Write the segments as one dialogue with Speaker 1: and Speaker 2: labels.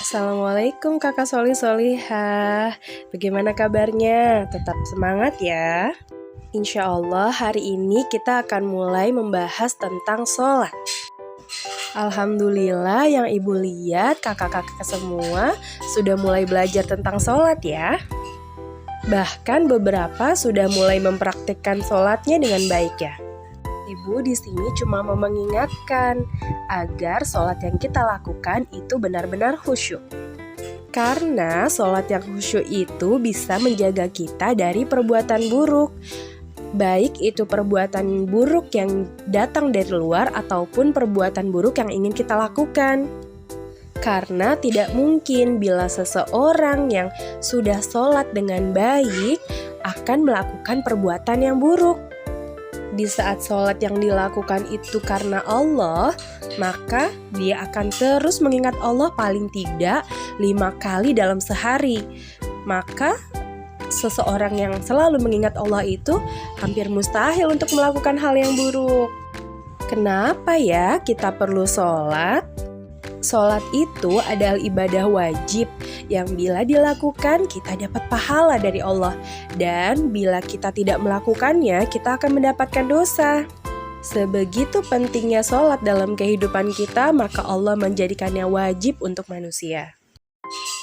Speaker 1: Assalamualaikum kakak solihah. Bagaimana kabarnya? Tetap semangat ya. Insya Allah hari ini kita akan mulai membahas tentang sholat. Alhamdulillah yang ibu lihat kakak-kakak semua sudah mulai belajar tentang sholat ya. Bahkan beberapa sudah mulai mempraktikkan sholatnya dengan baik ya. Ibu di sini cuma mau mengingatkan agar sholat yang kita lakukan itu benar-benar khusyuk. Karena sholat yang khusyuk itu bisa menjaga kita dari perbuatan buruk. Baik itu perbuatan buruk yang datang dari luar ataupun perbuatan buruk yang ingin kita lakukan. Karena tidak mungkin bila seseorang yang sudah sholat dengan baik akan melakukan perbuatan yang buruk. Di saat sholat yang dilakukan itu karena Allah, maka dia akan terus mengingat Allah paling tidak 5 kali dalam sehari. Maka seseorang yang selalu mengingat Allah itu hampir mustahil untuk melakukan hal yang buruk. Kenapa ya kita perlu sholat? Sholat itu adalah ibadah wajib yang bila dilakukan kita dapat pahala dari Allah. Dan bila kita tidak melakukannya, kita akan mendapatkan dosa. Sebegitu pentingnya sholat dalam kehidupan kita, maka Allah menjadikannya wajib untuk manusia.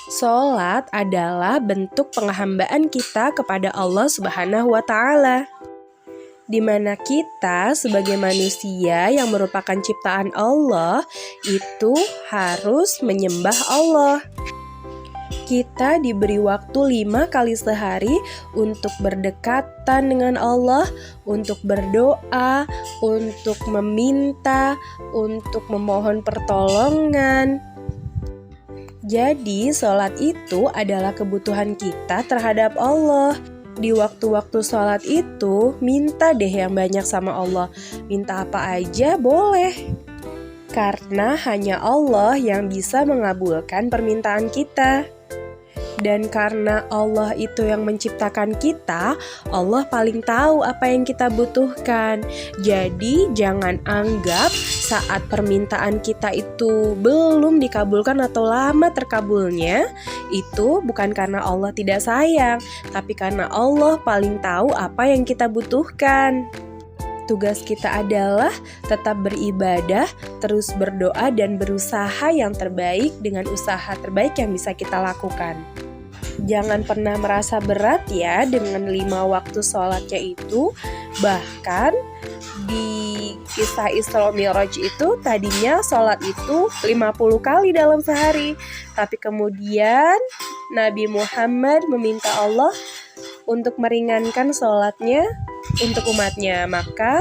Speaker 1: Sholat adalah bentuk penghambaan kita kepada Allah Subhanahu wa Ta'ala, di mana kita sebagai manusia yang merupakan ciptaan Allah itu harus menyembah Allah. Kita diberi waktu 5 kali sehari untuk berdekatan dengan Allah, untuk berdoa, untuk meminta, untuk memohon pertolongan. Jadi sholat itu adalah kebutuhan kita terhadap Allah. Di waktu-waktu sholat itu, minta deh yang banyak sama Allah. Minta apa aja boleh. Karena hanya Allah yang bisa mengabulkan permintaan kita. Dan karena Allah itu yang menciptakan kita, Allah paling tahu apa yang kita butuhkan. Jadi jangan anggap saat permintaan kita itu belum dikabulkan atau lama terkabulnya, itu bukan karena Allah tidak sayang, tapi karena Allah paling tahu apa yang kita butuhkan. Tugas kita adalah tetap beribadah, terus berdoa dan berusaha yang terbaik dengan usaha terbaik yang bisa kita lakukan. Jangan pernah merasa berat ya dengan 5 waktu sholatnya itu. Bahkan di kisah Isra Mi'raj itu tadinya sholat itu 50 kali dalam sehari. Tapi kemudian Nabi Muhammad meminta Allah untuk meringankan sholatnya untuk umatnya. Maka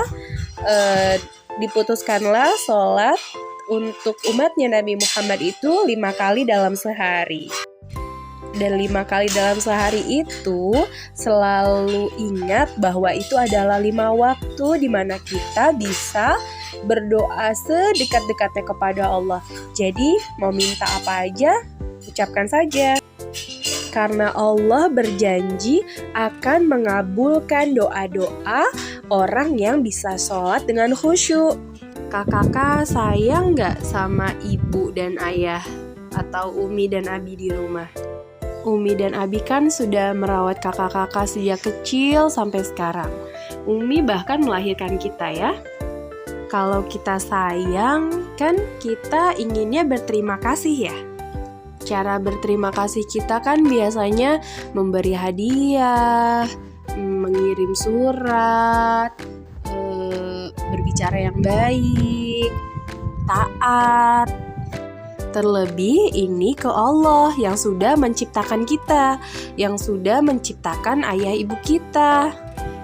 Speaker 1: diputuskanlah sholat untuk umatnya Nabi Muhammad itu 5 kali dalam sehari. Dan 5 kali dalam sehari itu selalu ingat bahwa itu adalah 5 waktu di mana kita bisa berdoa sedekat-dekatnya kepada Allah. Jadi mau minta apa aja, ucapkan saja. Karena Allah berjanji akan mengabulkan doa-doa orang yang bisa sholat dengan khusyuk. Kakak sayang gak sama ibu dan ayah atau Umi dan Abi di rumah? Umi dan Abi kan sudah merawat kakak-kakak sejak kecil sampai sekarang. Umi bahkan melahirkan kita ya. Kalau kita sayang, kan kita inginnya berterima kasih ya. Cara berterima kasih kita kan biasanya memberi hadiah, mengirim surat, berbicara yang baik, taat. Terlebih ini ke Allah yang sudah menciptakan kita, yang sudah menciptakan ayah ibu kita.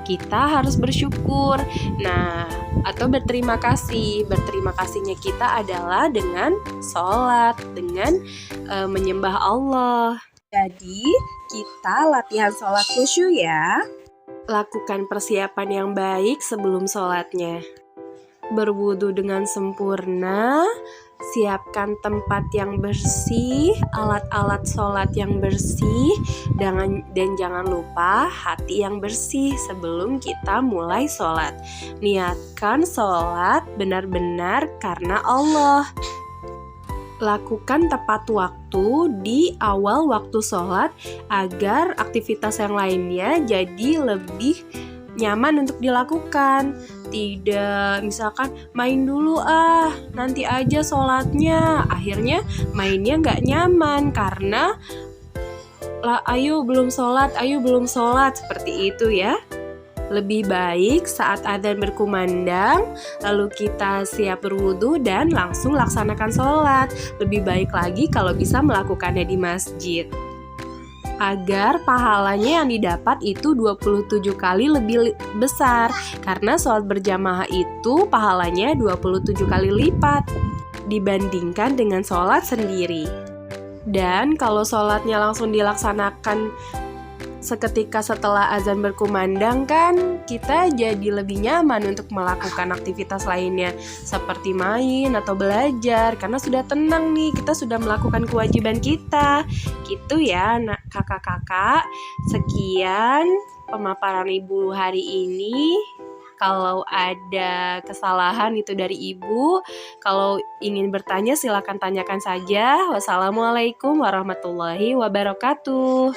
Speaker 1: Kita harus bersyukur. Nah, atau berterima kasih. Berterima kasihnya kita adalah dengan sholat, dengan menyembah Allah. Jadi, kita latihan sholat khusyuk ya. Lakukan persiapan yang baik sebelum sholatnya. Berwudu dengan sempurna, siapkan tempat yang bersih, alat-alat sholat yang bersih, dan jangan lupa hati yang bersih sebelum kita mulai sholat. Niatkan sholat benar-benar karena Allah. Lakukan tepat waktu di awal waktu sholat agar aktivitas yang lainnya jadi lebih nyaman untuk dilakukan. Tidak misalkan main dulu nanti aja sholatnya. Akhirnya mainnya nggak nyaman karena ayo belum sholat, seperti itu ya. Lebih baik saat adzan berkumandang, lalu kita siap berwudu dan langsung laksanakan sholat. Lebih baik lagi kalau bisa melakukannya di masjid, agar pahalanya yang didapat itu 27 kali lebih besar. Karena sholat berjamaah itu pahalanya 27 kali lipat dibandingkan dengan sholat sendiri. Dan kalau sholatnya langsung dilaksanakan seketika setelah azan berkumandang kan kita jadi lebih nyaman untuk melakukan aktivitas lainnya seperti main atau belajar karena sudah tenang nih, kita sudah melakukan kewajiban kita. Gitu ya kakak-kakak. Sekian pemaparan ibu hari ini. Kalau ada kesalahan itu dari ibu. Kalau ingin bertanya silakan tanyakan saja. Wassalamualaikum warahmatullahi wabarakatuh.